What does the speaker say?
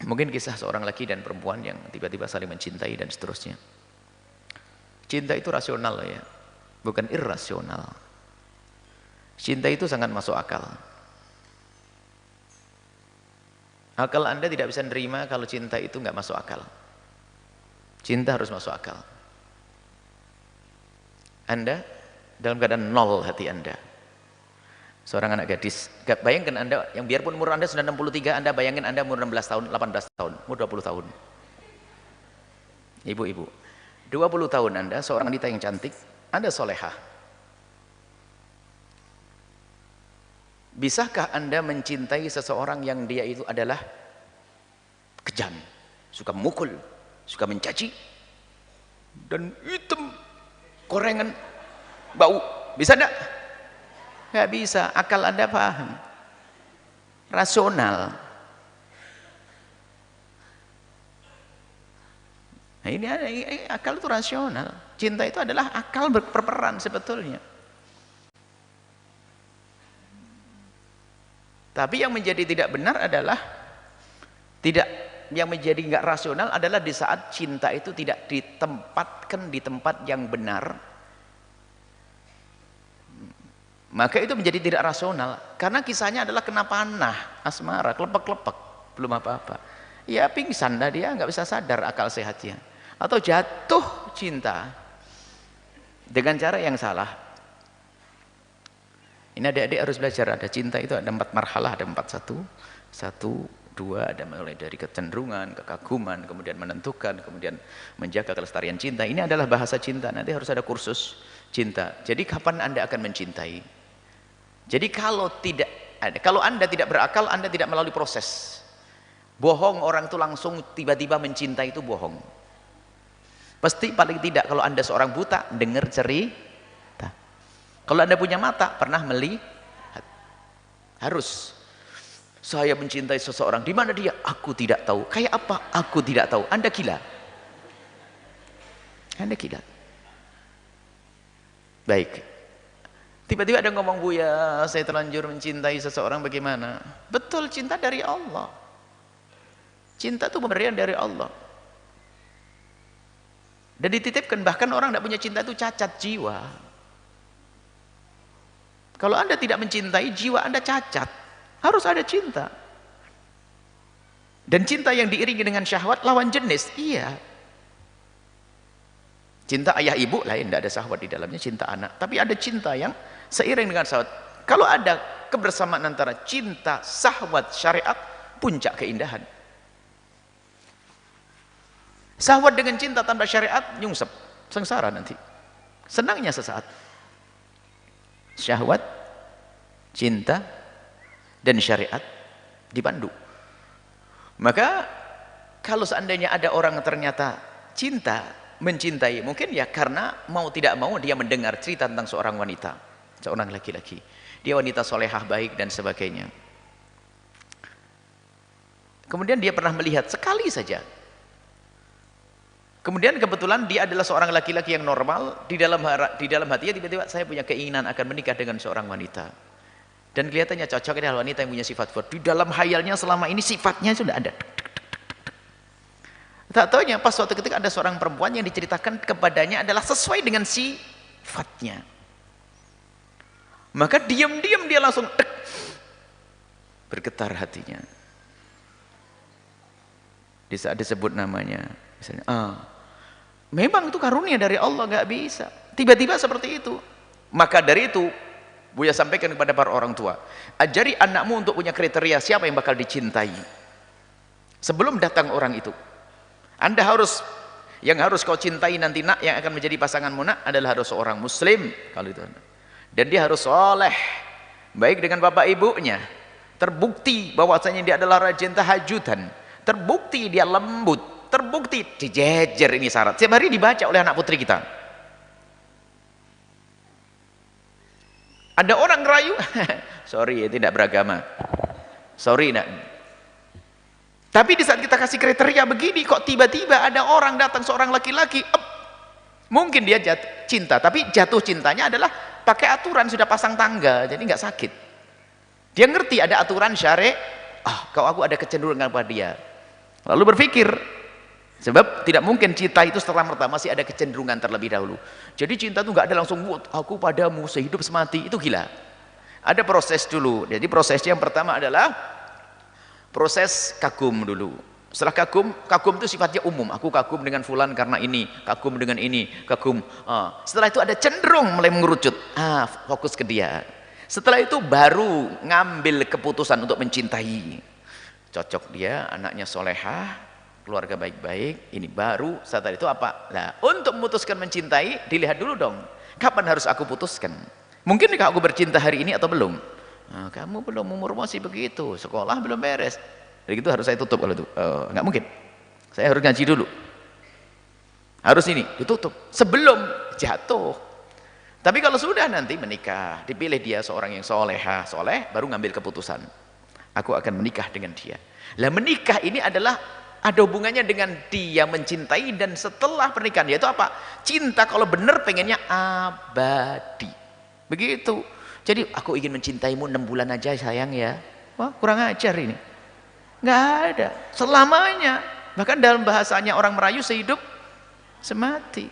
Mungkin kisah seorang laki dan perempuan yang tiba-tiba saling mencintai dan seterusnya. Cinta itu rasional ya, bukan irrasional. Cinta itu sangat masuk akal. Akal Anda tidak bisa nerima kalau cinta itu nggak masuk akal. Cinta harus masuk akal. Anda dalam keadaan nol hati Anda. Seorang anak gadis, bayangkan Anda, yang biarpun umur Anda sudah 63, Anda bayangin Anda umur 16 tahun, 18 tahun, umur 20 tahun. Ibu-ibu, 20 tahun Anda, seorang wanita yang cantik, Anda solehah. Bisakah Anda mencintai seseorang yang dia itu adalah kejam, suka memukul, suka mencaci, dan hitam, korengan, bau? Bisa enggak? Nggak bisa, akal Anda paham, rasional. Nah, ini akal itu rasional. Cinta itu adalah akal berperan sebetulnya. Tapi yang menjadi tidak benar adalah yang menjadi nggak rasional adalah di saat cinta itu tidak ditempatkan di tempat yang benar. Maka itu menjadi tidak rasional, karena kisahnya adalah kena panah, asmara, kelepek-kelepek, belum apa-apa. Ya pingsan dah dia, nggak bisa sadar akal sehatnya. Atau jatuh cinta dengan cara yang salah. Ini adik-adik harus belajar, ada cinta itu ada 4 marhalah, ada 4, 1, 2, ada mulai dari kecenderungan, kekaguman, kemudian menentukan, kemudian menjaga kelestarian cinta. Ini adalah bahasa cinta, nanti harus ada kursus cinta. Jadi kapan Anda akan mencintai? Jadi kalau Anda tidak berakal, Anda tidak melalui proses. Bohong orang itu langsung tiba-tiba mencintai, itu bohong. Pasti paling tidak kalau Anda seorang buta, dengar cerita. Kalau Anda punya mata, pernah melihat. Harus. Saya mencintai seseorang, di mana dia? Aku tidak tahu. Kayak apa? Aku tidak tahu. Anda gila. Anda gila. Baik. Tiba-tiba ada ngomong, Buya, saya terlanjur mencintai seseorang, bagaimana? Betul, cinta dari Allah. Cinta itu pemberian dari Allah. Dan dititipkan, bahkan orang tidak punya cinta itu cacat jiwa. Kalau Anda tidak mencintai, jiwa Anda cacat. Harus ada cinta. Dan cinta yang diiringi dengan syahwat lawan jenis, iya. Cinta ayah ibu lain, tidak ada syahwat di dalamnya, cinta anak. Tapi ada cinta yang seiring dengan syahwat. Kalau ada kebersamaan antara cinta, syahwat, syariat, puncak keindahan. Syahwat dengan cinta tanpa syariat, nyungsep, sengsara nanti. Senangnya sesaat. Syahwat, cinta, dan syariat dipandu. Maka kalau seandainya ada orang ternyata cinta, mencintai, mungkin ya karena mau tidak mau dia mendengar cerita tentang seorang wanita, seorang laki-laki, dia wanita solehah, baik dan sebagainya. Kemudian dia pernah melihat sekali saja, kemudian kebetulan dia adalah seorang laki-laki yang normal, di dalam hatinya tiba-tiba saya punya keinginan akan menikah dengan seorang wanita, dan kelihatannya cocok dengan wanita yang punya sifat-sifat. Di dalam hayalnya selama ini sifatnya sudah ada. Tak taunya pas suatu ketika ada seorang perempuan yang diceritakan kepadanya adalah sesuai dengan sifatnya. Maka diam-diam dia langsung bergetar hatinya. Di saat disebut namanya, misalnya, memang itu karunia dari Allah, nggak bisa. Tiba-tiba seperti itu. Maka dari itu, Buya sampaikan kepada para orang tua, ajari anakmu untuk punya kriteria siapa yang bakal dicintai. Sebelum datang orang itu, Anda harus, yang harus kau cintai nanti nak, yang akan menjadi pasanganmu nak, adalah harus seorang muslim, kalau itu. Dan dia harus soleh, baik dengan bapak ibunya, terbukti bahwasanya dia adalah rajin tahajudan, terbukti dia lembut, terbukti dijejer, ini syarat setiap hari dibaca oleh anak putri kita. Ada orang rayu, sorry ya, tidak beragama, sorry nak. Tapi di saat kita kasih kriteria begini, kok tiba-tiba ada orang datang, seorang laki-laki, mungkin dia jatuh cinta, tapi jatuh cintanya adalah pakai aturan, sudah pasang tangga, jadi nggak sakit. Dia ngerti ada aturan syari, kau aku ada kecenderungan pada dia. Lalu berpikir, sebab tidak mungkin cinta itu setelah pertama masih ada kecenderungan terlebih dahulu. Jadi cinta itu nggak ada langsung, aku padamu sehidup semati, itu gila. Ada proses dulu. Jadi prosesnya yang pertama adalah proses kagum dulu. Setelah kagum, kagum itu sifatnya umum. Aku kagum dengan fulan karena ini, kagum dengan ini, kagum. Setelah itu ada cenderung mulai mengerucut. Fokus ke dia. Setelah itu baru ngambil keputusan untuk mencintai. Cocok dia, anaknya solehah, keluarga baik-baik. Ini baru setelah itu apa? Nah, untuk memutuskan mencintai, dilihat dulu dong. Kapan harus aku putuskan? Mungkinkah aku bercinta hari ini atau belum? Kamu belum, umur masih begitu, sekolah belum beres. Jadi itu harus saya tutup kalau itu. Nggak mungkin. Saya harus ngaji dulu. Harus ini ditutup sebelum jatuh. Tapi kalau sudah nanti menikah, dipilih dia seorang yang solehah, soleh, baru ngambil keputusan. Aku akan menikah dengan dia. Lah menikah ini adalah ada hubungannya dengan dia mencintai, dan setelah pernikahan yaitu apa? Cinta kalau benar pengennya abadi. Begitu. Jadi aku ingin mencintaimu 6 bulan aja sayang ya. Wah, kurang ajar ini. Nggak ada selamanya. Bahkan dalam bahasanya orang Melayu sehidup semati.